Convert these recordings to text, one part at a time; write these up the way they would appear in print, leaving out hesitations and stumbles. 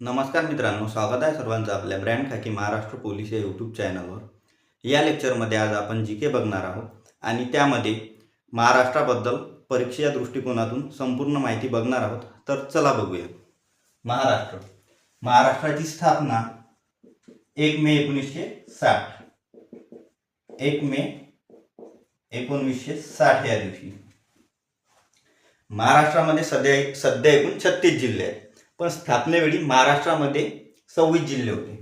नमस्कार मित्रांनो, स्वागत आहे सर्वांचं आपल्या ब्रँड खाकी महाराष्ट्र पोलीस या यूट्यूब चॅनलवर। या लेक्चरमध्ये आज आपण जी बघणार आहोत आणि त्यामध्ये महाराष्ट्राबद्दल परीक्षेच्या दृष्टिकोनातून संपूर्ण माहिती बघणार आहोत। तर चला बघूया। महाराष्ट्राची स्थापना 1 मे 1960 1 मे 1960 या दिवशी। महाराष्ट्रामध्ये सध्या एकूण 36 जिल्हे आहेत, पण स्थापनेवेळी महाराष्ट्रामध्ये 26 जिल्हे होते।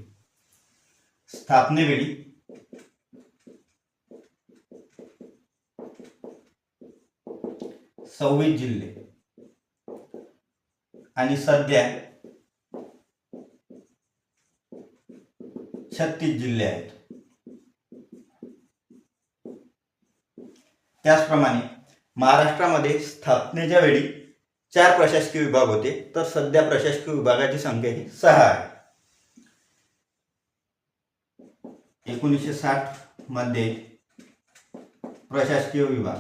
स्थापनेवेळी 26 जिल्हे आणि सध्या 36 जिल्हे आहेत। त्याचप्रमाणे महाराष्ट्रामध्ये स्थापनेच्या वेळी 4 प्रशासकीय विभाग होते, तर सध्या प्रशासकीय विभागाची संख्या ही 6 आहे। 1960 मध्ये प्रशासकीय विभाग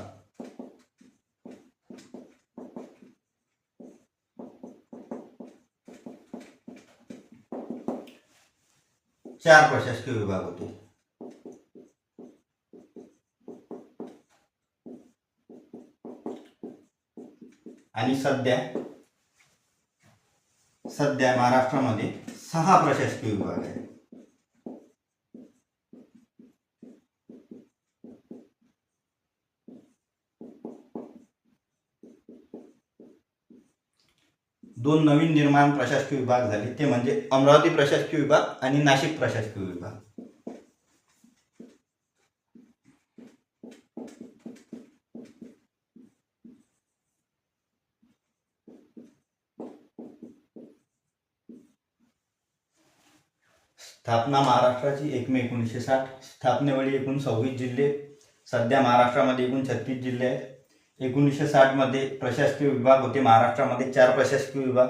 4 प्रशासकीय विभाग होते। आणि सध्या महाराष्ट्रामध्ये 6 प्रशासकीय विभाग आहेत। दोन नवीन निर्माण प्रशासकीय विभाग झाले, ते म्हणजे अमरावती प्रशासकीय विभाग आणि नाशिक प्रशासकीय विभाग। स्थापना महाराष्ट्राची 1 मे 1960। स्थापनेवेळी एकूण 26 जिल्हे, सध्या महाराष्ट्रामध्ये एकूण 36 जिल्हे आहेत। 1960 मध्ये प्रशासकीय विभाग होते महाराष्ट्रामध्ये 4 प्रशासकीय विभाग,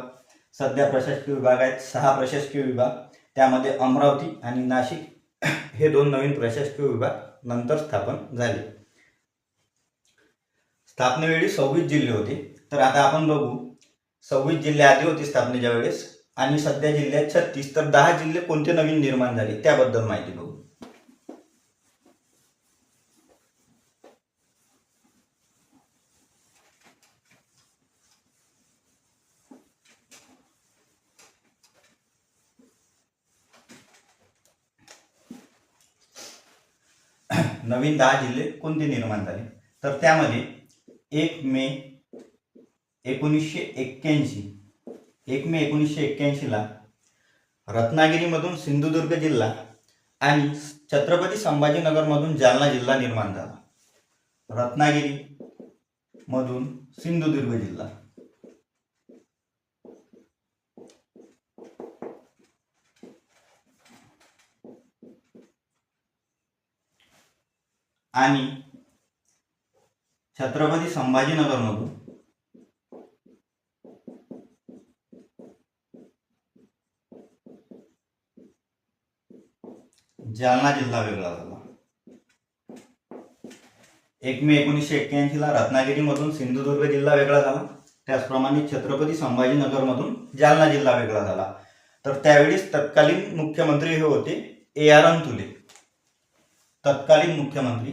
सध्या प्रशासकीय विभाग आहेत 6 प्रशासकीय विभाग। त्यामध्ये अमरावती आणि नाशिक हे 2 नवीन प्रशासकीय विभाग नंतर स्थापन झाले। स्थापनेवेळी 26 जिल्हे होते, तर आता आपण बघू 26 जिल्हे आधी होते स्थापनेच्या वेळेस आणि सध्या जिल्हे आहेत 36, तर 10 जिल्हे कोणते नवीन निर्माण झाले त्याबद्दल माहिती बघू। नवीन 10 जिल्हे कोणते निर्माण झाले, तर त्यामध्ये 1 मे 1981 ला रत्नागिरीमधून सिंधुदुर्ग जिल्हा आणि छत्रपती संभाजीनगरमधून जालना जिल्हा निर्माण झाला। रत्नागिरी मधून सिंधुदुर्ग जिल्हा आणि छत्रपती संभाजीनगरमधून जालना जिल्हा वेगळा झाला। 1 मे 1981 ला रत्नागिरीमधून सिंधुदुर्ग जिल्हा वेगळा झाला, त्याचप्रमाणे छत्रपती संभाजीनगरमधून जालना जिल्हा वेगळा झाला। तर त्यावेळेस तत्कालीन मुख्यमंत्री हे होते AR अंतुले। तत्कालीन मुख्यमंत्री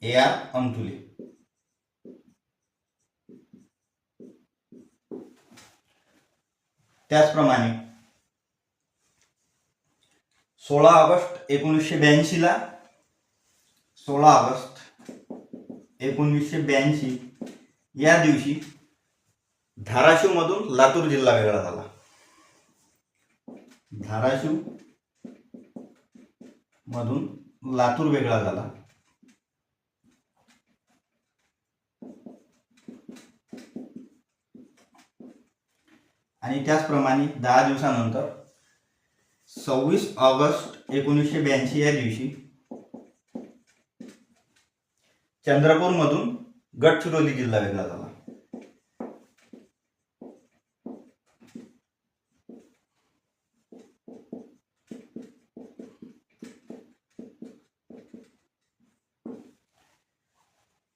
AR अंतुले। त्याचप्रमाणे 16 ऑगस्ट 1982 ला 16 ऑगस्ट 1982 या दिवशी धाराशिव मधून लातूर जिल्हा वेगळा झाला। धाराशिव मधून लातूर वेगळा झाला। आणि त्याचप्रमाणे 10 दिवसानंतर 26 ऑगस्ट 1982 या दिवशी चंद्रपूर मधून गडचिरोली जिल्हा वेगळा झाला।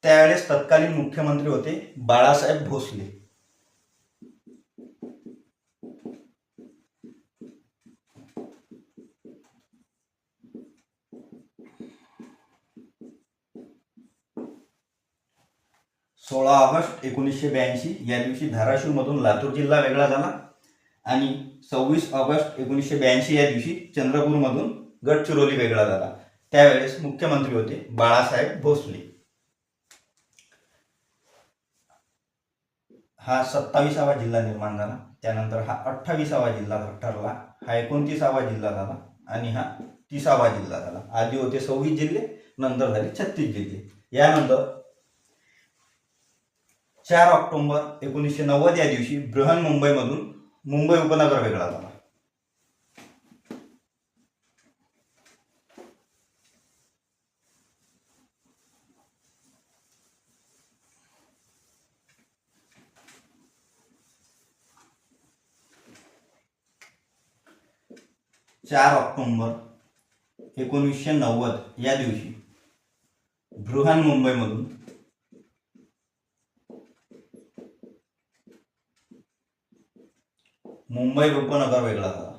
त्यावेळेस तत्कालीन मुख्यमंत्री होते बाळासाहेब भोसले. 16 ऑगस्ट 1982 या दिवशी धाराशिवमधून लातूर जिल्हा वेगळा झाला आणि 26 ऑगस्ट 1982 या दिवशी चंद्रपूरमधून गडचिरोली वेगळा झाला. त्यावेळेस मुख्यमंत्री होते बाळासाहेब भोसले. हा 27वा जिल्हा निर्माण झाला. त्यानंतर हा 28वा जिल्हा ठरला. हा 29वा जिल्हा झाला आणि हा 30वा जिल्हा झाला. आधी होते 26 जिल्हे, नंतर झाले 36 जिल्हे. यानंतर 4 ऑक्टोबर 1990 या दिवशी बृहन्मुंबईमधून मुंबई उपनगर वेगळा झाला. चार ऑक्टोबर 1990 या दिवशी बृहन्मुंबईमधून मुंबई उपनगर वेगळा झाला.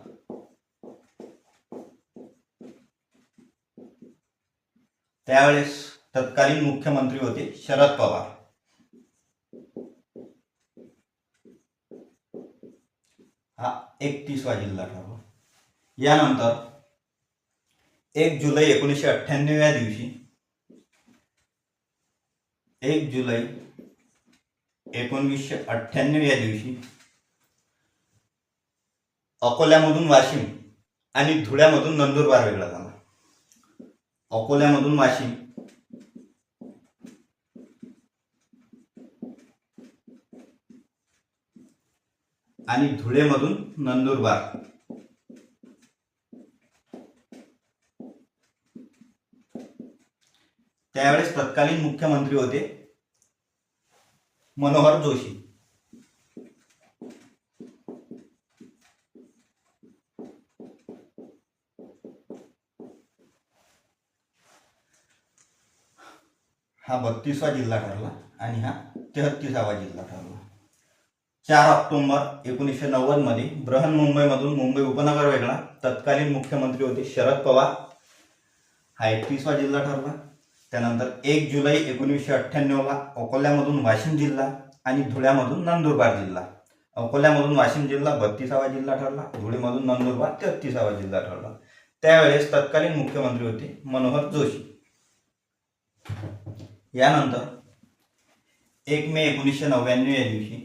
त्यावेळेस तत्कालीन मुख्यमंत्री होते शरद पवार. हा 31वा जिल्हा ठरला. यानंतर 1 जुलै 1998 या दिवशी 1 जुलै 1998 या दिवशी अकोल्यामधून वाशिम आणि धुळ्यामधून नंदुरबार वेगळा झाला. अकोल्यामधून वाशिम आणि धुळेमधून नंदुरबार. त्यावेळेस तत्कालीन मुख्यमंत्री होते मनोहर जोशी. हा 32वा जिल्हा ठरला आणि हा 33वा जिल्हा ठरला. 4 ऑक्टोबर 1990 मध्ये बृहन्मुंबईमधून मुंबई उपनगर वेगळा. तत्कालीन मुख्यमंत्री होते शरद पवार. हा 31वा जिल्हा ठरला. त्यानंतर 1 जुलै 1998 ला अकोल्यामधून वाशिम जिल्हा आणि धुळ्यामधून नंदुरबार जिल्हा. अकोल्यामधून वाशिम जिल्हा 32वा जिल्हा ठरला. धुळेमधून नंदुरबार 33वा जिल्हा ठरला. त्यावेळेस तत्कालीन मुख्यमंत्री होते मनोहर जोशी. यानंतर 1 मे 1999 या दिवशी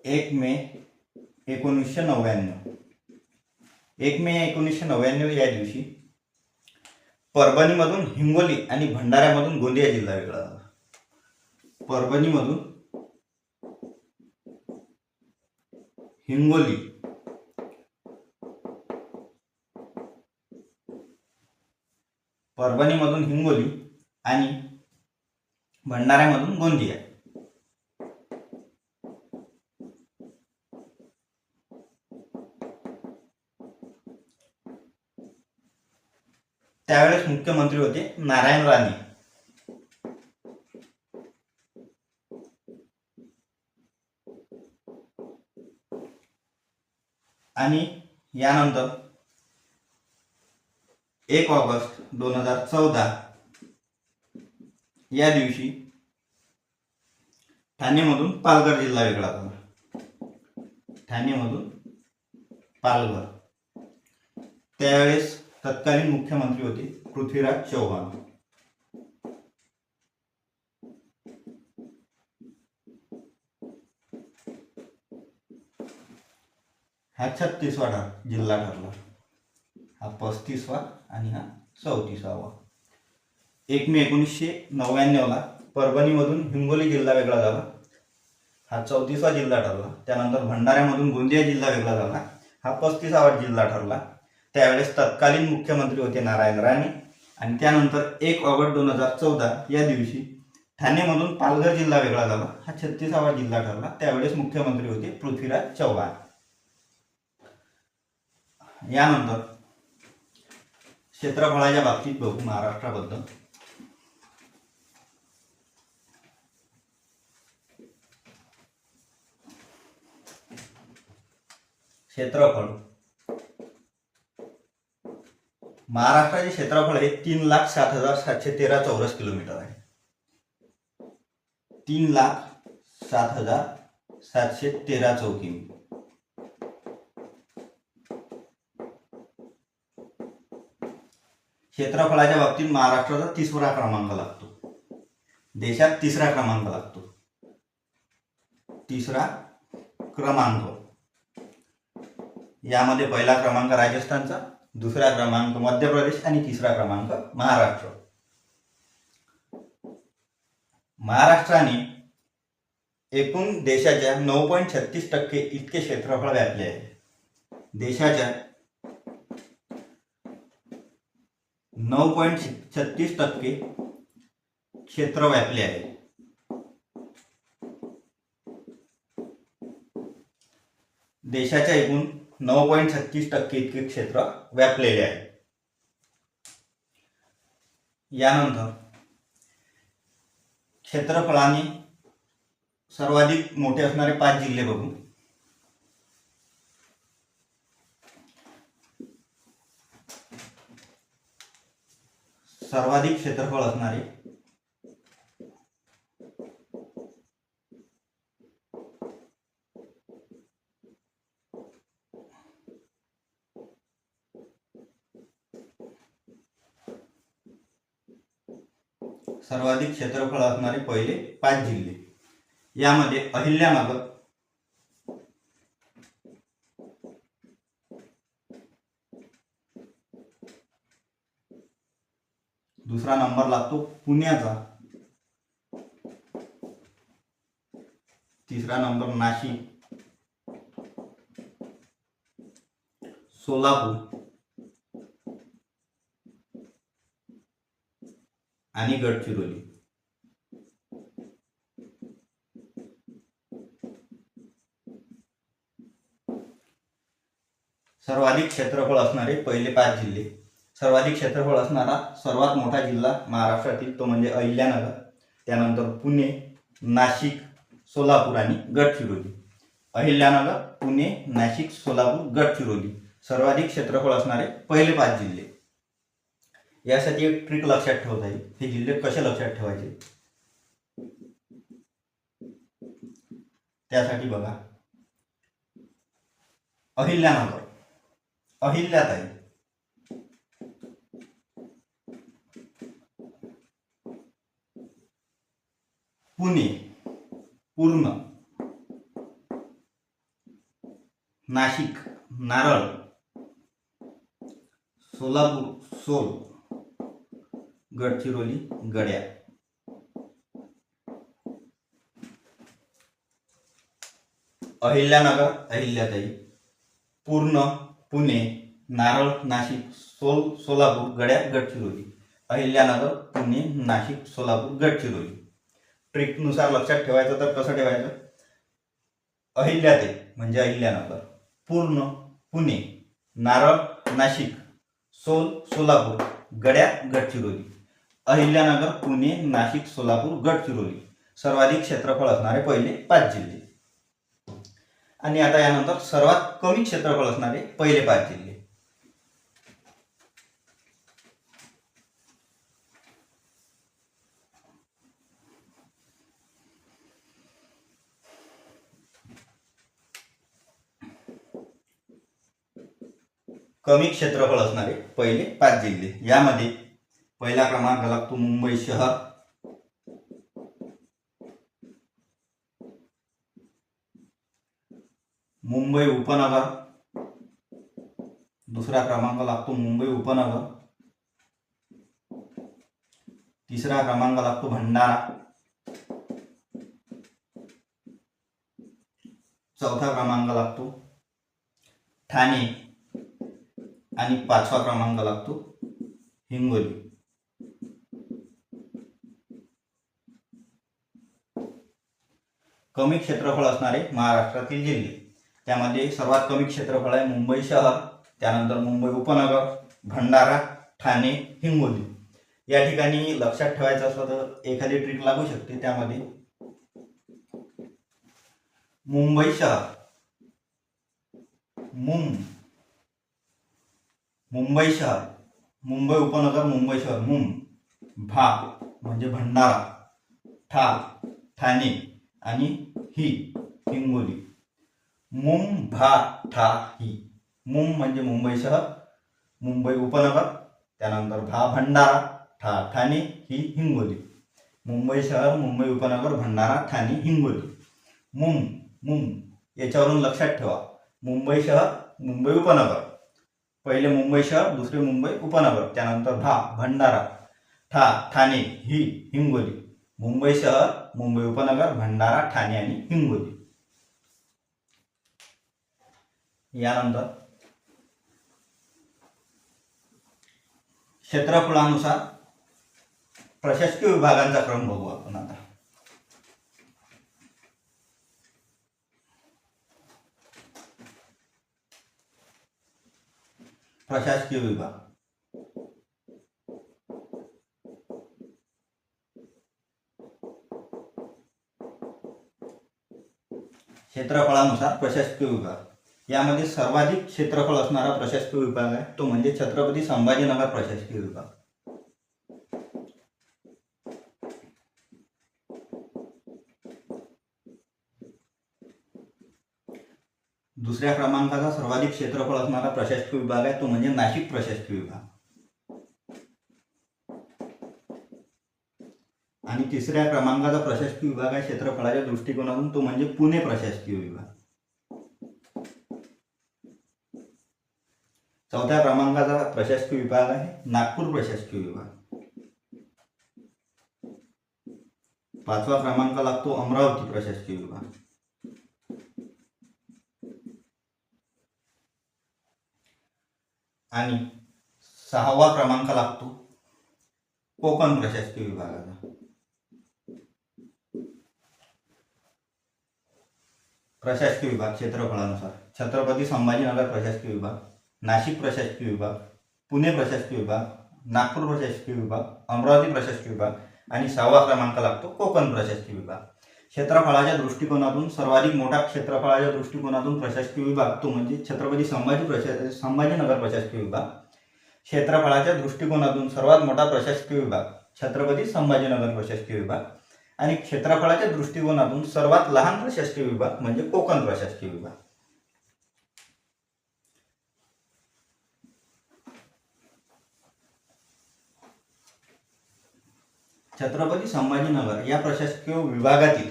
एक मे 1999 या दिवशी परभणीमधून हिंगोली आणि भंडाऱ्यामधून गोंदिया जिल्हा वेगळा झाला. परभणीमधून हिंगोली आणि भंडाऱ्यामधून गोंदिया. त्यावेळेस मुख्यमंत्री होते नारायण राणे. आणि यानंतर 1 ऑगस्ट 2014 या दिवशी ठाणेमधून पालघर जिल्हा वेगळा झाला. ठाणेमधून पालघर. त्यावेळेस तत्कालीन मुख्यमंत्री होते पृथ्वीराज चव्हाण. हा 36वा जिल्हा ठरला. हा 35वा आणि हा 34वा. 1 मे 1999 ला परभणीमधून हिंगोली जिल्हा वेगळा झाला. हा 34वा जिल्हा ठरला. त्यानंतर भंडाऱ्यामधून गोंदिया जिल्हा वेगळा झाला. हा 35वा जिल्हा ठरला. त्यावेळेस तत्कालीन मुख्यमंत्री होते नारायण राणे आणि त्यानंतर 1 ऑगस्ट 2014 या दिवशी ठाणेमधून पालघर जिल्हा वेगळा झाला, हा 36वा जिल्हा ठरला. त्यावेळेस मुख्यमंत्री होते पृथ्वीराज चव्हाण. यानंतर क्षेत्रफळाच्या बाबतीत बघू महाराष्ट्राबद्दल. क्षेत्रफळ, महाराष्ट्राचे क्षेत्रफळ हे 3,07,713 चौरस किलोमीटर आहे. 3,07,713 चौकी. क्षेत्रफळाच्या बाबतीत महाराष्ट्राचा 3रा क्रमांक लागतो, देशात 3रा क्रमांक लागतो. 3रा क्रमांक. यामध्ये पहिला क्रमांक राजस्थानचा, दुसरा क्रमांक मध्य प्रदेश आणि 3रा क्रमांक महाराष्ट्र. महाराष्ट्राने एकूण देशाच्या 9.36% इतके क्षेत्रफळ व्यापले आहे. देशाच्या 9.36% क्षेत्र व्यापले आहे. देशाच्या एकूण 9.36% इतके क्षेत्र व्यापलेले आहे. यानंतर क्षेत्रफळाने सर्वाधिक मोठे असणारे 5 जिल्हे बघू. सर्वाधिक क्षेत्रफळ असणारे पहिले 5 जिल्हे. यामध्ये अहिल्यानगर, दुसरा नंबर लागतो पुण्याचा, तिसरा नंबर नाशिक, सोलापूर आणि गडचिरोली. सर्वाधिक क्षेत्रफळ असणारे पहिले 5 जिल्हे. सर्वाधिक क्षेत्रफळ असणारा सर्वात मोठा जिल्हा महाराष्ट्रातील तो म्हणजे अहिल्यानगर, त्यानंतर पुणे, नाशिक, सोलापूर आणि गडचिरोली. अहिल्यानगर, पुणे, नाशिक, सोलापूर, गडचिरोली सर्वाधिक क्षेत्रफळ असणारे पहिले 5 जिल्हे. यासाठी एक ट्रिक लक्षात ठेवता येईल. हे जिल्हे कसे लक्षात ठेवायचे त्यासाठी बघा. अहिल्यानगर, अहिल्याताई, पुणे पूर्ण, नाशिक नारळ, सोलापूर सोल, गडचिरोली गड्या. अहिल्यानगर अहिल्याताई, पूर्ण पुणे, नारळ नाशिक, सोल सोलापूर, गड्या गडचिरोली. अहिल्यानगर, पुणे, नाशिक, सोलापूर, गडचिरोली. ट्रिकनुसार लक्षात ठेवायचं तर कसं ठेवायचं. अहिल्याताई म्हणजे अहिल्यानगर, पूर्ण पुणे, नारळ नाशिक, सोल सोलापूर, गड्या गडचिरोली. अहिल्यानगर, पुणे, नाशिक, सोलापूर, गडचिरोली सर्वाधिक क्षेत्रफळ असणारे पहिले 5 जिल्हे. आणि आता यानंतर सर्वात कमी क्षेत्रफळ असणारे पहिले 5 जिल्हे. कमी क्षेत्रफळ असणारे पहिले 5 जिल्हे. यामध्ये पहिला क्रमांक लागतो मुंबई शहर, मुंबई उपनगर, दुसरा क्रमांक लागतो मुंबई उपनगर, तिसरा क्रमांक लागतो भंडारा, चौथा क्रमांक लागतो ठाणे आणि 5वा क्रमांक लागतो हिंगोली. कमी क्षेत्रफळ असणारे महाराष्ट्रातील जिल्हे. त्यामध्ये सर्वात कमी क्षेत्रफळ आहे मुंबई शहर, त्यानंतर मुंबई उपनगर, भंडारा, ठाणे, हिंगोली. या ठिकाणी लक्षात ठेवायचं असलं तर एखादी ट्रिक लागू शकते. त्यामध्ये मुंबई शहर, मुंबई शहर, मुंबई उपनगर, मुंबई शहर, भा म्हणजे भंडारा, ठाणे आणि हिंगोली. भा ठा ही. म्हणजे मुंबई शहर, मुंबई उपनगर, त्यानंतर भा भंडारा, ठाणे, हिंगोली. मुंबई शहर, मुंबई उपनगर, भंडारा, ठाणे, हिंगोली. याच्यावरून लक्षात ठेवा, मुंबई शहर, मुंबई उपनगर, पहिले मुंबई शहर, दुसरे मुंबई उपनगर, त्यानंतर भंडारा, ठाणे, हिंगोली. मुंबई शहर, मुंबई उपनगर, भंडारा, ठाणे आणि हिंगोली. यानंतर क्षेत्रफळानुसार प्रशासकीय विभागांचा क्रम बघू आपण आता. प्रशासकीय विभाग. क्षेत्रफळानुसार प्रशासकीय विभाग. यामध्ये सर्वाधिक क्षेत्रफळ असणारा प्रशासकीय विभाग आहे तो म्हणजे छत्रपती संभाजीनगर प्रशासकीय विभाग. दुसऱ्या क्रमांकाचा सर्वाधिक क्षेत्रफळ असणारा प्रशासकीय विभाग आहे तो म्हणजे नाशिक प्रशासकीय विभाग. आणि तिसऱ्या क्रमांकाचा प्रशासकीय विभाग आहे क्षेत्रफळाच्या दृष्टिकोनातून तो म्हणजे पुणे प्रशासकीय विभाग. चौथ्या क्रमांकाचा प्रशासकीय विभाग आहे नागपूर प्रशासकीय विभाग. पाचवा क्रमांक लागतो अमरावती प्रशासकीय विभाग. आणि सहावा क्रमांक लागतो कोकण प्रशासकीय विभागाचा. प्रशासकीय विभाग क्षेत्रफळानुसार छत्रपती संभाजीनगर प्रशासकीय विभाग, नाशिक प्रशासकीय विभाग, पुणे प्रशासकीय विभाग, नागपूर प्रशासकीय विभाग, अमरावती प्रशासकीय विभाग आणि सहावा क्रमांक लागतो कोकण प्रशासकीय विभाग. क्षेत्रफळाच्या दृष्टिकोनातून सर्वाधिक मोठा क्षेत्रफळाच्या दृष्टिकोनातून प्रशासकीय विभाग तो म्हणजे छत्रपती संभाजीनगर प्रशासकीय विभाग. क्षेत्रफळाच्या दृष्टिकोनातून सर्वात मोठा प्रशासकीय विभाग छत्रपती संभाजीनगर प्रशासकीय विभाग. आणि क्षेत्रफळाच्या दृष्टिकोनातून सर्वात लहान प्रशासकीय विभाग म्हणजे कोकण प्रशासकीय विभाग. छत्रपती संभाजीनगर या प्रशासकीय विभागातील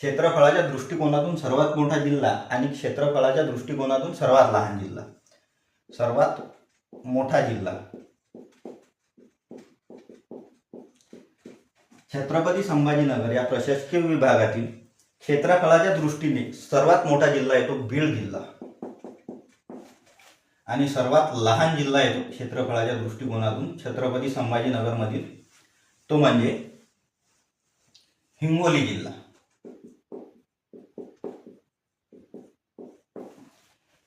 क्षेत्रफळाच्या दृष्टिकोनातून सर्वात मोठा जिल्हा आणि क्षेत्रफळाच्या दृष्टिकोनातून सर्वात लहान जिल्हा. सर्वात मोठा जिल्हा छत्रपती संभाजीनगर या प्रशासकीय विभागातील क्षेत्रफळाच्या दृष्टीने सर्वात मोठा जिल्हा येतो बीड जिल्हा. आणि सर्वात लहान जिल्हा येतो क्षेत्रफळाच्या दृष्टिकोनातून छत्रपती संभाजीनगर मधील तो म्हणजे हिंगोली जिल्हा.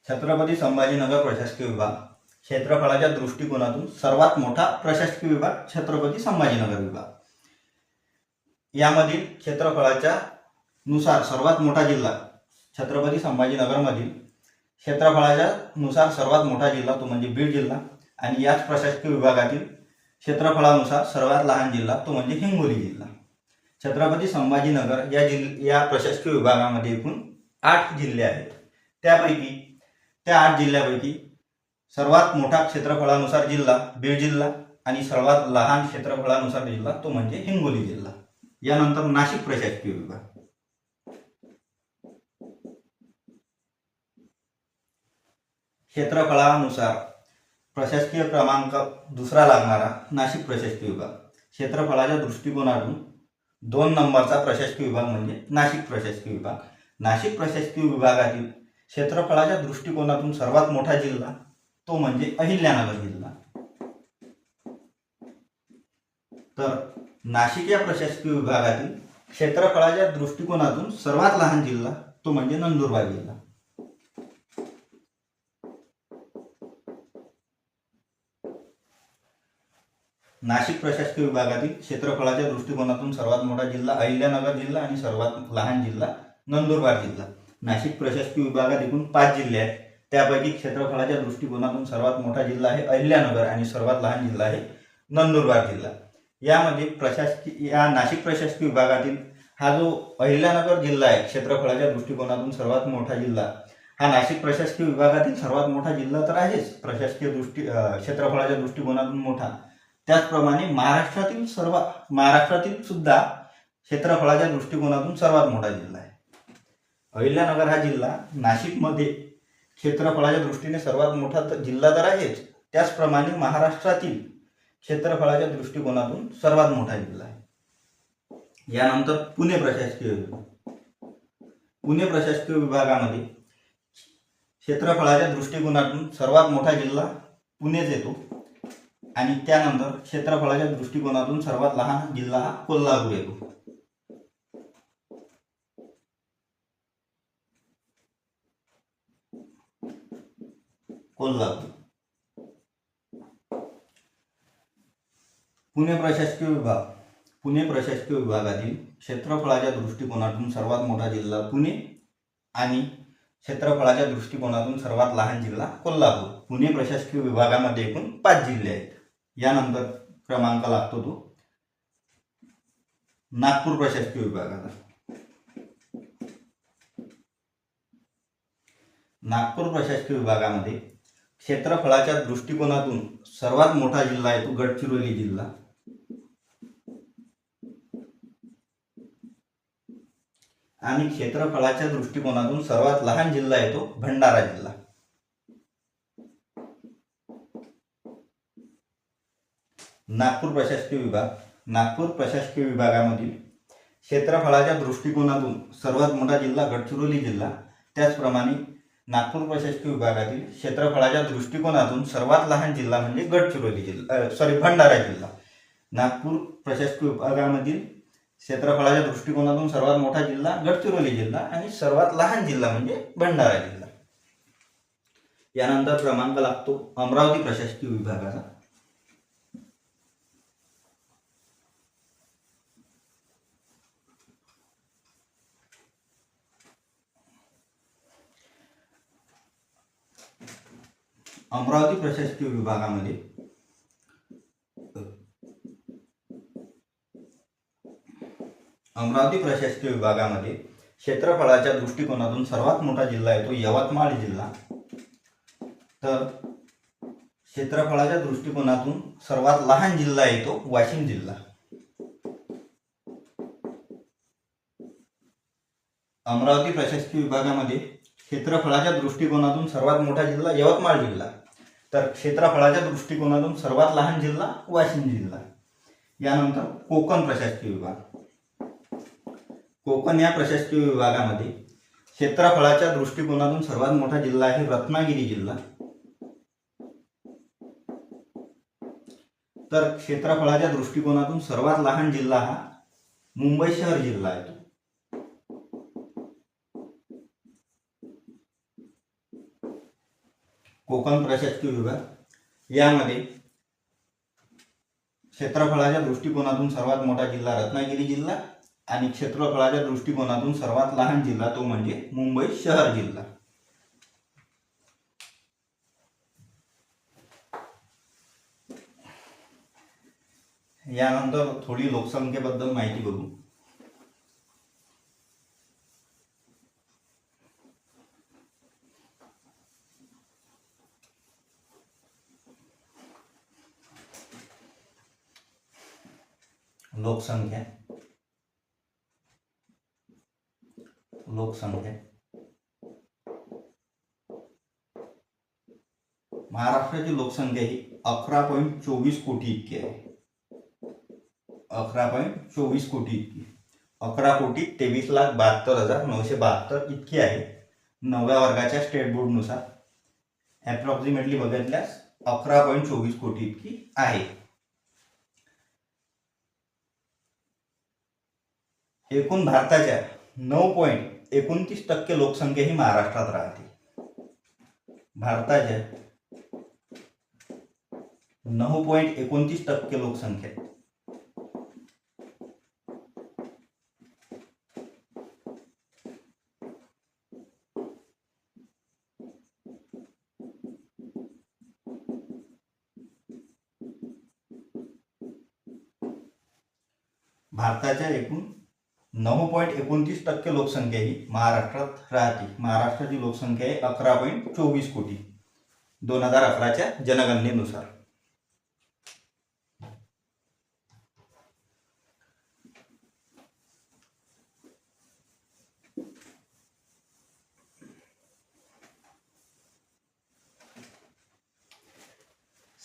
छत्रपती संभाजीनगर प्रशासकीय विभाग क्षेत्रफळाच्या दृष्टिकोनातून सर्वात मोठा प्रशासकीय विभाग छत्रपती संभाजीनगर विभाग. यामधील क्षेत्रफळाच्या नुसार सर्वात मोठा जिल्हा छत्रपती संभाजीनगर मधील क्षेत्रफळाच्या नुसार सर्वात मोठा जिल्हा तो म्हणजे बीड जिल्हा. आणि याच प्रशासकीय विभागातील क्षेत्रफळानुसार सर्वात लहान जिल्हा तो म्हणजे हिंगोली जिल्हा. छत्रपती संभाजीनगर या प्रशासकीय विभागामध्ये एकूण 8 जिल्हे आहेत. त्या 8 जिल्ह्यापैकी सर्वात मोठा क्षेत्रफळानुसार जिल्हा बीड जिल्हा आणि सर्वात लहान क्षेत्रफळानुसार जिल्हा तो म्हणजे हिंगोली जिल्हा. यानंतर नाशिक प्रशासकीय विभाग. क्षेत्रफळानुसार प्रशासकीय क्रमांक दुसरा लागणारा नाशिक प्रशासकीय विभाग. क्षेत्रफळाच्या दृष्टिकोनातून 2 नंबरचा प्रशासकीय विभाग म्हणजे नाशिक प्रशासकीय विभाग. नाशिक प्रशासकीय विभागातील क्षेत्रफळाच्या दृष्टिकोनातून सर्वात मोठा जिल्हा तो म्हणजे अहिल्यानगर जिल्हा. तर नाशिक या प्रशासकीय विभागातील क्षेत्रफळाच्या दृष्टिकोनातून सर्वात लहान जिल्हा तो म्हणजे नंदुरबार जिल्हा. नाशिक प्रशासकीय विभागातील क्षेत्रफळाच्या दृष्टिकोनातून सर्वात मोठा जिल्हा अहिल्यानगर जिल्हा आणि सर्वात लहान जिल्हा नंदुरबार जिल्हा. नाशिक प्रशासकीय विभागात एकूण 5 जिल्हे आहेत. त्यापैकी क्षेत्रफळाच्या दृष्टिकोनातून सर्वात मोठा जिल्हा आहे अहिल्यानगर आणि सर्वात लहान जिल्हा आहे नंदुरबार जिल्हा. यामध्ये या नाशिक प्रशासकीय विभागातील हा जो अहिल्यानगर जिल्हा आहे क्षेत्रफळाच्या दृष्टिकोनातून सर्वात मोठा जिल्हा, हा नाशिक प्रशासकीय विभागातील सर्वात मोठा जिल्हा तर आहेच क्षेत्रफळाच्या दृष्टिकोनातून मोठा. त्याचप्रमाणे महाराष्ट्रातील सुद्धा क्षेत्रफळाच्या दृष्टिकोनातून सर्वात मोठा जिल्हा आहे. अहिल्यानगर हा जिल्हा नाशिकमध्ये क्षेत्रफळाच्या दृष्टीने सर्वात मोठा जिल्हा तर आहेच, त्याचप्रमाणे महाराष्ट्रातील क्षेत्रफळाच्या दृष्टिकोनातून सर्वात मोठा जिल्हा आहे. यानंतर पुणे प्रशासकीय विभाग. पुणे प्रशासकीय विभागामध्ये क्षेत्रफळाच्या दृष्टिकोनातून सर्वात मोठा जिल्हा पुणेच येतो आणि त्यानंतर क्षेत्रफळाच्या दृष्टिकोनातून सर्वात लहान जिल्हा हा कोल्हापूर येतो. कोल्हापूर. पुणे प्रशासकीय विभाग. पुणे प्रशासकीय विभागातील क्षेत्रफळाच्या दृष्टिकोनातून सर्वात मोठा जिल्हा पुणे आणि क्षेत्रफळाच्या दृष्टिकोनातून सर्वात लहान जिल्हा कोल्हापूर. पुणे प्रशासकीय विभागामध्ये एकूण 5 जिल्हे आहेत. यानंतर क्रमांक लागतो तो नागपूर प्रशासकीय विभागाचा. नागपूर प्रशासकीय विभागामध्ये क्षेत्रफळाच्या दृष्टिकोनातून सर्वात मोठा जिल्हा आहे तो गडचिरोली जिल्हा आणि क्षेत्रफळाच्या दृष्टिकोनातून सर्वात लहान जिल्हा आहे तो भंडारा जिल्हा. नागपूर प्रशासकीय विभाग. नागपूर प्रशासकीय विभागामधील क्षेत्रफळाच्या दृष्टिकोनातून सर्वात मोठा जिल्हा गडचिरोली जिल्हा. त्याचप्रमाणे नागपूर प्रशासकीय विभागातील क्षेत्रफळाच्या दृष्टिकोनातून सर्वात लहान जिल्हा म्हणजे भंडारा जिल्हा. नागपूर प्रशासकीय विभागामधील क्षेत्रफळाच्या दृष्टिकोनातून सर्वात मोठा जिल्हा गडचिरोली जिल्हा आणि सर्वात लहान जिल्हा म्हणजे भंडारा जिल्हा. यानंतर क्रमांक लागतो अमरावती प्रशासकीय विभागाचा. अमरावती प्रशासकीय विभागामध्ये क्षेत्रफळाच्या दृष्टिकोनातून सर्वात मोठा जिल्हा आहे तो यवतमाळ जिल्हा. तर क्षेत्रफळाच्या दृष्टिकोनातून सर्वात लहान जिल्हा आहे तो वाशिम जिल्हा. अमरावती प्रशासकीय विभागामध्ये क्षेत्रफळाच्या दृष्टिकोनातून सर्वात मोठा जिल्हा यवतमाळ जिल्हा, तर क्षेत्रफळाच्या दृष्टिकोनातून सर्वात लहान जिल्हा वाशिम जिल्हा. यानंतर कोकण प्रशासकीय विभाग. कोकण या प्रशासकीय विभागामध्ये क्षेत्रफळाच्या दृष्टिकोनातून सर्वात मोठा जिल्हा आहे रत्नागिरी जिल्हा. तर क्षेत्रफळाच्या दृष्टिकोनातून सर्वात लहान जिल्हा हा मुंबई शहर जिल्हा आहे. कोकण प्रशासकीय विभाग यामध्ये क्षेत्रफळाच्या दृष्टिकोनातून सर्वात मोठा जिल्हा रत्नागिरी जिल्हा आणि क्षेत्रफळाच्या दृष्टिकोनातून सर्वात लहान जिल्हा तो म्हणजे मुंबई शहर जिल्हा. यानंतर थोडी लोकसंख्येबद्दल माहिती बघू. लोकसंख्या महाराष्ट्राची लोकसंख्या ही 11.24 कोटी इतकी आहे. 11.24 कोटी इतकी. 11,23,72,972 इतकी आहे 9व्या वर्गाच्या स्टेट बोर्डनुसार. ॲप्रॉक्सिमेटली बघितल्यास 11.24 कोटी इतकी आहे. एकूण भारताच्या 9.29% लोकसंख्या ही महाराष्ट्रात राहते. भारताच्या 9.29% लोकसंख्या भारताच्या एकूण 9.29% लोकसंख्या ही महाराष्ट्रात राहते. महाराष्ट्राची लोकसंख्या आहे 11.24 कोटी 2011च्या जनगणनेनुसार.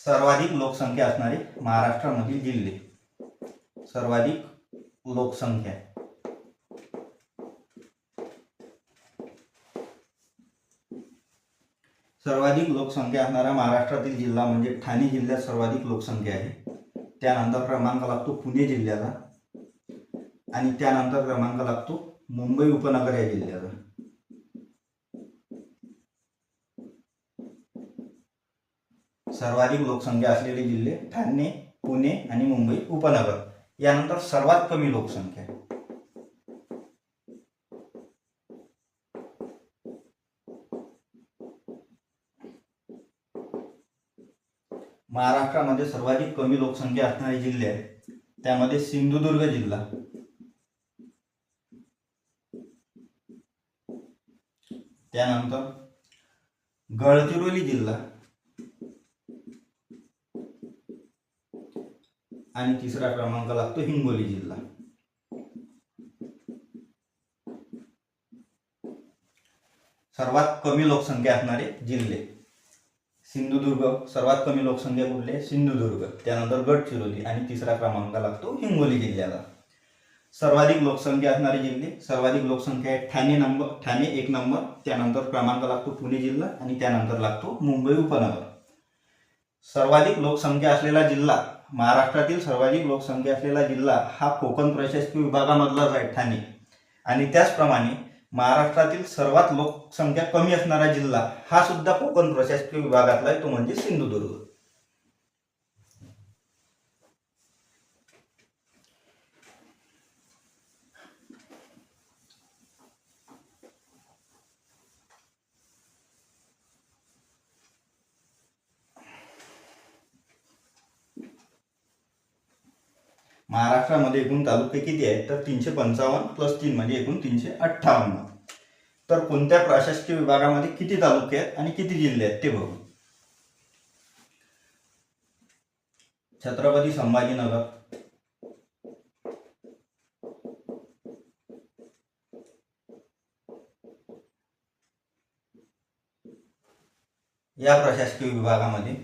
सर्वाधिक लोकसंख्या असणारे महाराष्ट्रामधील जिल्हे. सर्वाधिक लोकसंख्या असणारा महाराष्ट्रातील जिल्हा म्हणजे ठाणे जिल्ह्यात सर्वाधिक लोकसंख्या आहे. त्यानंतर क्रमांक लागतो पुणे जिल्ह्याला आणि त्यानंतर क्रमांक लागतो मुंबई उपनगर या जिल्ह्याला. सर्वाधिक लोकसंख्या असलेले जिल्हे ठाणे, पुणे आणि मुंबई उपनगर. यानंतर सर्वात कमी लोकसंख्या महाराष्ट्रामध्ये सर्वाधिक कमी लोकसंख्या असणारे जिल्हे आहेत. त्यामध्ये सिंधुदुर्ग जिल्हा, त्यानंतर गडचिरोली जिल्हा आणि तिसरा क्रमांक लागतो हिंगोली जिल्हा. सर्वात कमी लोकसंख्या असणारे जिल्हे सिंधुदुर्ग. सर्वात कमी लोकसंख्या कुठले? सिंधुदुर्ग. त्यानंतर गडचिरोली आणि तिसरा क्रमांक लागतो हिंगोली जिल्ह्याला. सर्वाधिक लोकसंख्या असणारे जिल्हे. सर्वाधिक लोकसंख्या आहे ठाणे 1 नंबर. त्यानंतर क्रमांक लागतो पुणे जिल्हा आणि त्यानंतर लागतो मुंबई उपनगर. सर्वाधिक लोकसंख्या असलेला जिल्हा, महाराष्ट्रातील सर्वाधिक लोकसंख्या असलेला जिल्हा हा कोकण प्रशासकीय विभागामधलाच आहे, ठाणे. आणि त्याचप्रमाणे महाराष्ट्रातील सर्वात लोकसंख्या कमी असणारा जिल्हा हा सुद्धा कोकण प्रशासकीय विभागातला आहे, तो म्हणजे सिंधुदुर्ग. महाराष्ट्रामध्ये एकूण तालुके किती आहेत? तर 355 + 3 म्हणजे एकूण 358. तर कोणत्या प्रशासकीय विभागामध्ये किती तालुके आहेत आणि किती जिल्हे आहेत ते बघू. छत्रपती संभाजीनगर, या प्रशासकीय विभागामध्ये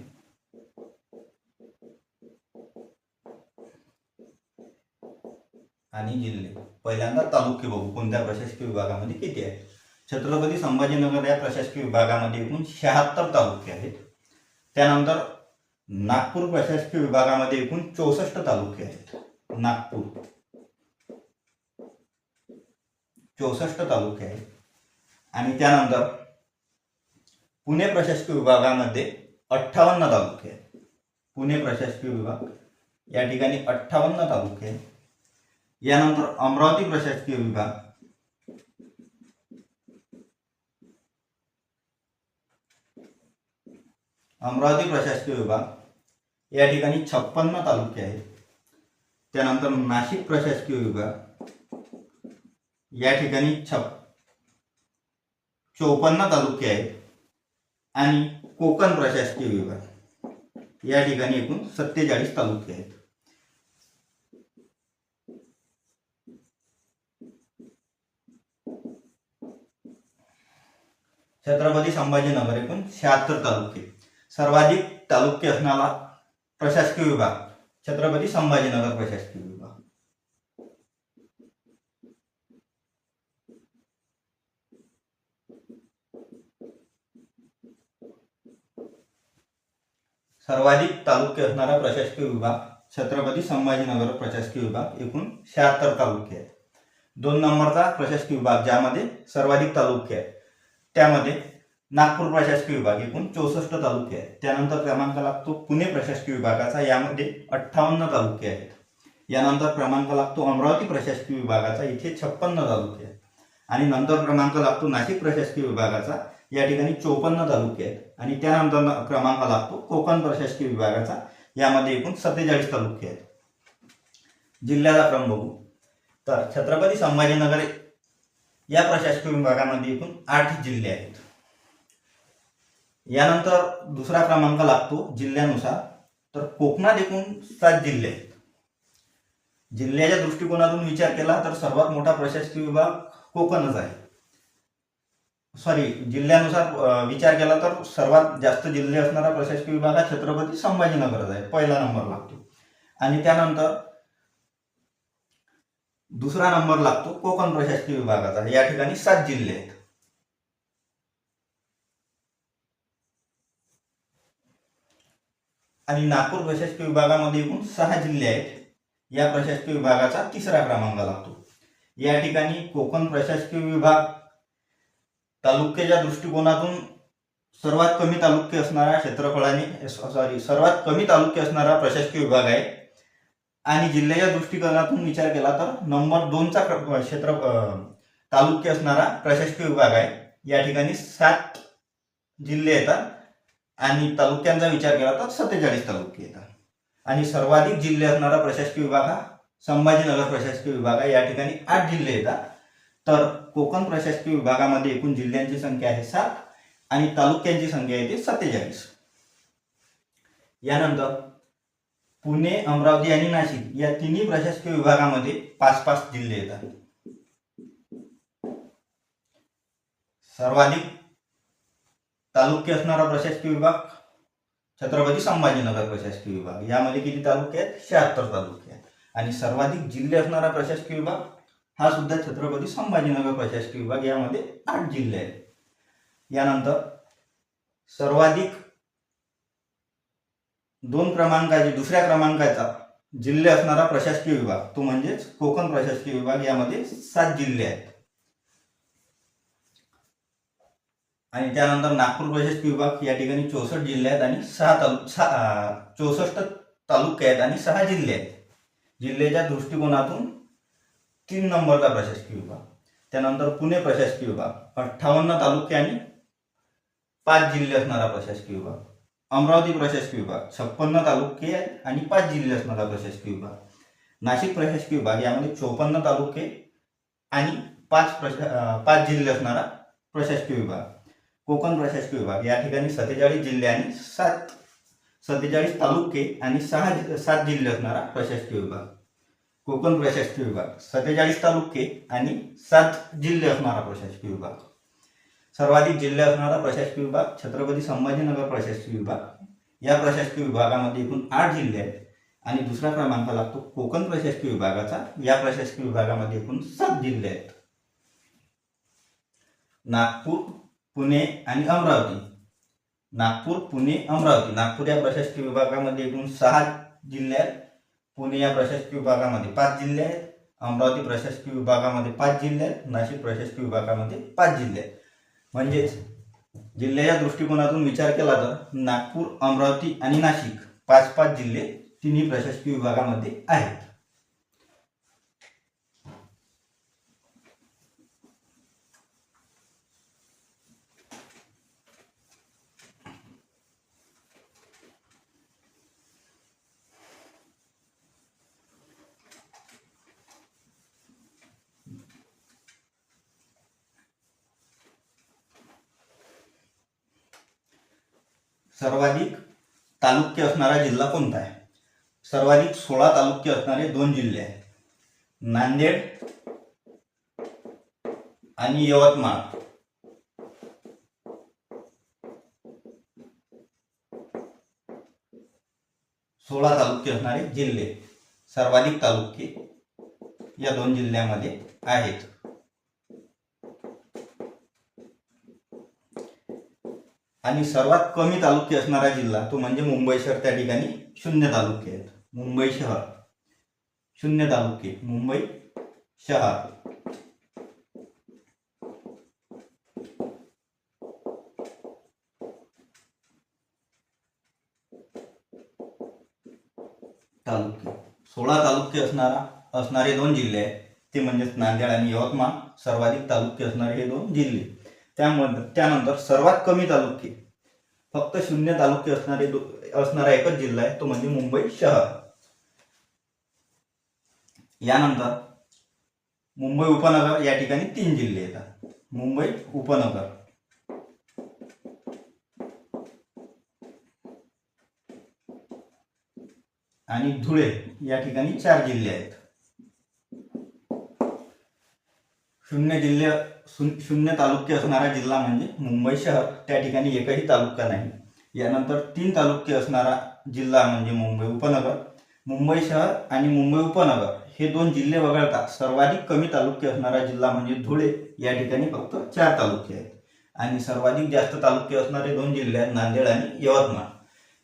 आणि जिल्हे. पहिल्यांदा तालुके बघू कोणत्या प्रशासकीय विभागामध्ये किती आहेत. छत्रपती संभाजीनगर या प्रशासकीय विभागामध्ये एकूण 76 तालुके आहेत. त्यानंतर नागपूर प्रशासकीय विभागामध्ये एकूण 64 तालुके आहेत. नागपूर 64 तालुके आहेत. आणि त्यानंतर पुणे प्रशासकीय विभागामध्ये 58 तालुके आहेत. पुणे प्रशासकीय विभाग या ठिकाणी 58 तालुके आहेत. यानंतर अमरावती प्रशासकीय विभाग, या ठिकाणी 56 तालुके आहेत. त्यानंतर नाशिक प्रशासकीय विभाग या ठिकाणी 54 तालुके आहेत. आणि कोकण प्रशासकीय विभाग या ठिकाणी एकूण 47 तालुके आहेत. छत्रपती संभाजीनगर एकूण 76 तालुके. सर्वाधिक तालुके असणारा प्रशासकीय विभाग छत्रपती संभाजीनगर प्रशासकीय विभाग. सर्वाधिक तालुके असणारा प्रशासकीय विभाग छत्रपती संभाजीनगर प्रशासकीय विभाग एकूण 76 तालुके आहेत. 2 नंबरचा प्रशासकीय विभाग ज्यामध्ये सर्वाधिक तालुके आहेत त्यामध्ये नागपूर प्रशासकीय विभाग एकूण 64 तालुके आहेत. त्यानंतर क्रमांक लागतो पुणे प्रशासकीय विभागाचा, यामध्ये 58 तालुके आहेत. यानंतर क्रमांक लागतो अमरावती प्रशासकीय विभागाचा, इथे 56 तालुके आहेत. आणि नंतर क्रमांक लागतो नाशिक प्रशासकीय विभागाचा, या ठिकाणी 54 तालुके आहेत. आणि त्यानंतर क्रमांक लागतो कोकण प्रशासकीय विभागाचा, यामध्ये एकूण 47 तालुके आहेत. जिल्ह्याचा क्रम बघू तर छत्रपती संभाजीनगर या प्रशासकीय विभागामध्ये एकूण 8 जिल्हे आहेत. यानंतर दुसरा क्रमांक लागतो जिल्ह्यानुसार, तर कोकणात एकूण 7 जिल्हे आहेत. जिल्ह्याच्या दृष्टिकोनातून विचार केला तर सर्वात मोठा प्रशासकीय विभाग कोकणच आहे. जिल्ह्यानुसार विचार केला तर सर्वात जास्त जिल्हे असणारा प्रशासकीय विभाग हा छत्रपती संभाजीनगरच आहे, पहिला नंबर लागतो. आणि त्यानंतर दुसरा नंबर लागतो कोकण प्रशासकीय विभागाचा, या ठिकाणी 7 जिल्हे आहेत. आणि नागपूर प्रशासकीय विभागामध्ये एकूण 6 जिल्हे आहेत. या प्रशासकीय विभागाचा तिसरा क्रमांक लागतो. या ठिकाणी कोकण प्रशासकीय विभाग तालुक्याच्या दृष्टिकोनातून सर्वात कमी तालुके असणारा सर्वात कमी तालुके असणारा प्रशासकीय विभाग आहे. आणि जिल्ह्याच्या दृष्टिकोनातून विचार केला तर नंबर 2चा तालुके असणारा प्रशासकीय विभाग आहे. या ठिकाणी 7 जिल्हे येतात आणि तालुक्यांचा विचार केला तर 47 तालुके येतात. आणि सर्वाधिक जिल्हे असणारा प्रशासकीय विभाग हा संभाजीनगर प्रशासकीय विभाग आहे, या ठिकाणी 8 जिल्हे येतात. तर कोकण प्रशासकीय विभागामध्ये एकूण जिल्ह्यांची संख्या आहे 7 आणि तालुक्यांची संख्या येते 47. यानंतर पुणे, अमरावती आणि नाशिक या तिन्ही प्रशासकीय विभागामध्ये 5-5 जिल्हे येतात. सर्वाधिक तालुके असणारा प्रशासकीय विभाग छत्रपती संभाजीनगर प्रशासकीय विभाग, यामध्ये किती तालुके आहेत? 76 तालुके आहेत. आणि सर्वाधिक जिल्हे असणारा प्रशासकीय विभाग हा सुद्धा छत्रपती संभाजीनगर प्रशासकीय विभाग, यामध्ये 8 जिल्हे आहेत. यानंतर सर्वाधिक दुसऱ्या क्रमांकाचा जिल्हे असणारा प्रशासकीय विभाग तो म्हणजेच कोकण प्रशासकीय विभाग, यामध्ये 7 जिल्हे आहेत. आणि त्यानंतर नागपूर प्रशासकीय विभाग, या ठिकाणी 64 जिल्हे आहेत आणि 64 तालुके आहेत आणि 6 जिल्हे आहेत. जिल्ह्याच्या दृष्टिकोनातून 3 नंबरचा प्रशासकीय विभाग. त्यानंतर पुणे प्रशासकीय विभाग 58 तालुके आणि 5 जिल्हे असणारा प्रशासकीय विभाग. अमरावती प्रशासकीय विभाग 56 तालुके आणि 5 जिल्हे असणारा प्रशासकीय विभाग. नाशिक प्रशासकीय विभाग, यामध्ये 54 तालुके आणि 5 जिल्हे असणारा प्रशासकीय विभाग. कोकण प्रशासकीय विभाग, या ठिकाणी 47 जिल्हे आणि 47 तालुके आणि 7 जिल्हे असणारा प्रशासकीय विभाग. कोकण प्रशासकीय विभाग 47 तालुके आणि 7 जिल्हे असणारा प्रशासकीय विभाग. सर्वाधिक जिल्हे असणारा प्रशासकीय विभाग छत्रपती संभाजीनगर प्रशासकीय विभाग, या प्रशासकीय विभागामध्ये एकूण 8 जिल्हे आहेत. आणि दुसरा क्रमांक लागतो कोकण प्रशासकीय विभागाचा, या प्रशासकीय विभागामध्ये एकूण 7 जिल्हे आहेत. नागपूर, पुणे आणि अमरावती. नागपूर, पुणे, अमरावती. नागपूर या प्रशासकीय विभागामध्ये एकूण 6 जिल्हे आहेत. पुणे या प्रशासकीय विभागामध्ये 5 जिल्हे आहेत. अमरावती प्रशासकीय विभागामध्ये 5 जिल्हे आहेत. नाशिक प्रशासकीय विभागामध्ये 5 जिल्हे आहेत. म्हणजेच जिल्ह्याच्या दृष्टिकोनातून विचार केला तर नागपूर, अमरावती आणि नाशिक 5-5 जिल्हे तिन्ही प्रशासकीय विभागामध्ये आहेत. सर्वाधिक तालुके असणारा जिल्हा कोणता आहे? सर्वाधिक 16 तालुके असणारे 2 जिल्हे आहेत, नांदेड आणि यवतमाळ. सोळा तालुके असणारे जिल्हे, सर्वाधिक तालुके या 2 जिल्ह्यामध्ये आहेत. आणि सर्वात कमी तालुके असणारा जिल्हा तो म्हणजे मुंबई शहर, त्या ठिकाणी 0 तालुके आहेत. मुंबई शहर 0 तालुके, मुंबई शहर. तालुके 16 तालुके असणारे 2 जिल्हे आहेत, ते म्हणजेच नांदेड आणि यवतमाळ. सर्वाधिक तालुके असणारे हे 2 जिल्हे. त्यानंतर सर्वात कमी तालुके, फक्त 0 तालुके असणारा एकच जिल्हा आहे, तो म्हणजे मुंबई शहर. यानंतर मुंबई उपनगर, या ठिकाणी 3 जिल्हे येतात. मुंबई उपनगर, आणि धुळे या ठिकाणी 4 जिल्हे आहेत. 0 तालुके असणारा जिल्हा म्हणजे मुंबई शहर, त्या ठिकाणी एकही तालुका नाही. यानंतर 3 तालुके असणारा जिल्हा म्हणजे मुंबई उपनगर. मुंबई शहर आणि मुंबई उपनगर हे 2 जिल्हे वगळता सर्वाधिक कमी तालुके असणारा जिल्हा म्हणजे धुळे, या ठिकाणी फक्त 4 तालुके आहेत. आणि सर्वाधिक जास्त तालुके असणारे 2 जिल्हे आहेत, नांदेड आणि यवतमाळ.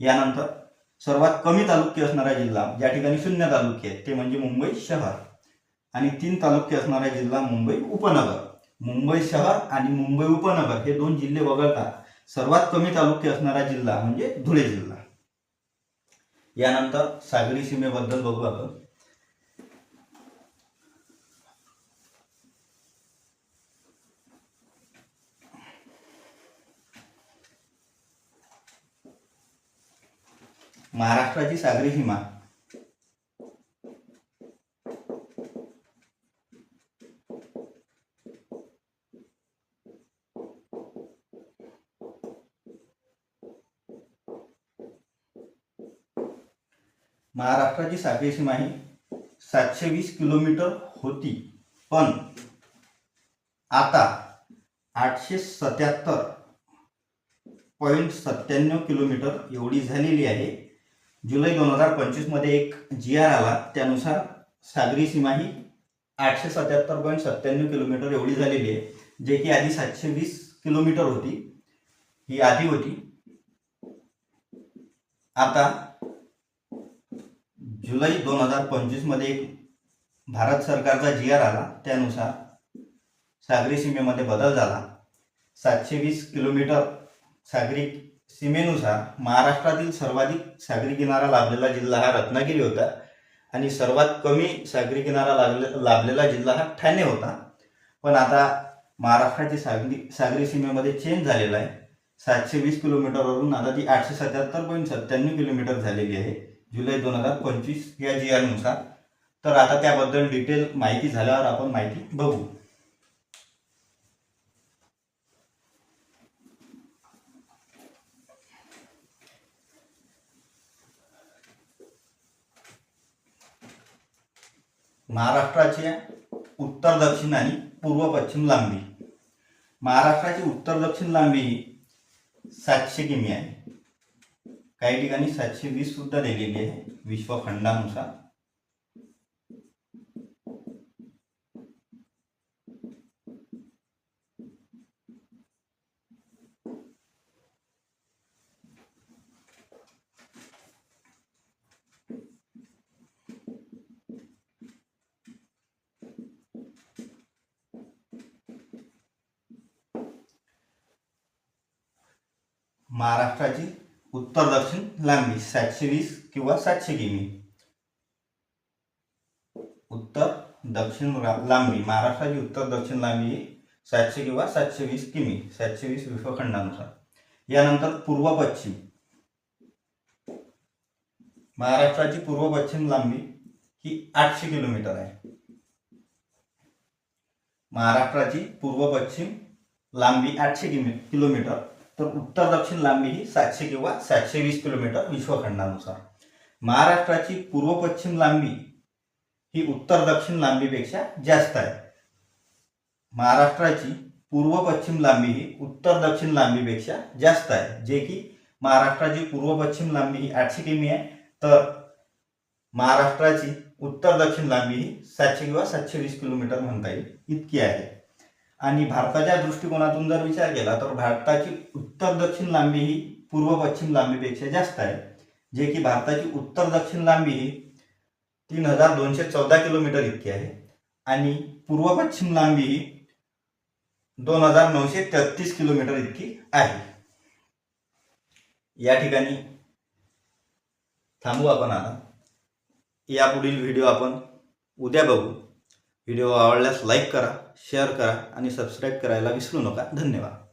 यानंतर सर्वात कमी तालुके असणारा जिल्हा, ज्या ठिकाणी 0 तालुके आहेत, ते म्हणजे मुंबई शहर. आणि 3 तालुके असणारा जिल्हा मुंबई उपनगर. मुंबई शहर आणि मुंबई उपनगर हे 2 जिल्हे वगळता सर्वात कमी तालुके असणारा जिल्हा म्हणजे धुळे जिल्हा. यानंतर सागरी सीमेबद्दल बघू आपण. महाराष्ट्राची सागरी सीमा महाराष्ट्राची सागरी सीमा ही 720 किलोमीटर होती, पण आता 877.97 किलोमीटर एवढी झालेली आहे. जुलै 2025 मध्ये एक GR आला, त्यानुसार सागरी सीमा ही 877.97 किलोमीटर एवढी झालेली आहे, जे की आधी 720 किलोमीटर होती. ही आधी होती. आता जुलै 2025 मध्ये एक भारत सरकारचा GR आला, त्यानुसार सागरी सीमेमध्ये बदल झाला. 720 किलोमीटर सागरी सीमेनुसार महाराष्ट्रातील सर्वाधिक सागरी किनारा लाभलेला जिल्हा हा रत्नागिरी होता, आणि सर्वात कमी सागरी किनारा लाभलेला जिल्हा हा ठाणे होता. पण आता महाराष्ट्राची सागरी सीमेमध्ये चेंज झालेला आहे. 720 किलोमीटरवरून आता ती 877.97 किलोमीटर झालेली आहे जुलै 2025 या GR नुसार. तर आता त्याबद्दल डिटेल माहिती झाल्यावर आपण माहिती बघू. महाराष्ट्राची उत्तर दक्षिण आणि पूर्व पश्चिम लांबी. महाराष्ट्राची उत्तर दक्षिण लांबी ही 700 किमी आहे. काही ठिकाणी 720 सुद्धा दिलेली आहे विश्वखंडानुसार. महाराष्ट्राची उत्तर दक्षिण लांबी 720 किंवा 700 किमी. उत्तर दक्षिण लांबी, महाराष्ट्राची उत्तर दक्षिण लांबी 700 किंवा 720 किमी, 720 विश्वखंडानुसार. यानंतर पूर्व पश्चिम. महाराष्ट्राची पूर्व पश्चिम लांबी ही 800 किलोमीटर आहे. महाराष्ट्राची पूर्व पश्चिम लांबी 800 किलोमीटर, तर उत्तर दक्षिण लांबी ही 700 किंवा 720 किलोमीटर विश्वखंडानुसार. महाराष्ट्राची पूर्व पश्चिम लांबी ही उत्तर दक्षिण लांबीपेक्षा जास्त आहे. महाराष्ट्राची पूर्व पश्चिम लांबी ही उत्तर दक्षिण लांबीपेक्षा जास्त आहे, जे की महाराष्ट्राची पूर्व पश्चिम लांबी ही 800 किमी आहे, तर महाराष्ट्राची उत्तर दक्षिण लांबी ही 700 किंवा 720 किलोमीटर म्हणता येईल इतकी आहे. आणि भारताच्या दृष्टिकोनातून जर विचार केला तर भारताची उत्तर दक्षिण लांबी ही पूर्व पश्चिम लांबीपेक्षा जास्त आहे, जे की भारताची उत्तर दक्षिण लांबी ही 3214 किलोमीटर इतकी आहे, आणि पूर्व पश्चिम लांबी ही 2933 किलोमीटर इतकी आहे. या ठिकाणी थांबू आपण आता. यापुढील व्हिडिओ आपण उद्या बघू. व्हिडिओ आवडल्यास लाईक करा, शेअर करा आणि सबस्क्राईब करायला विसरू नका. धन्यवाद.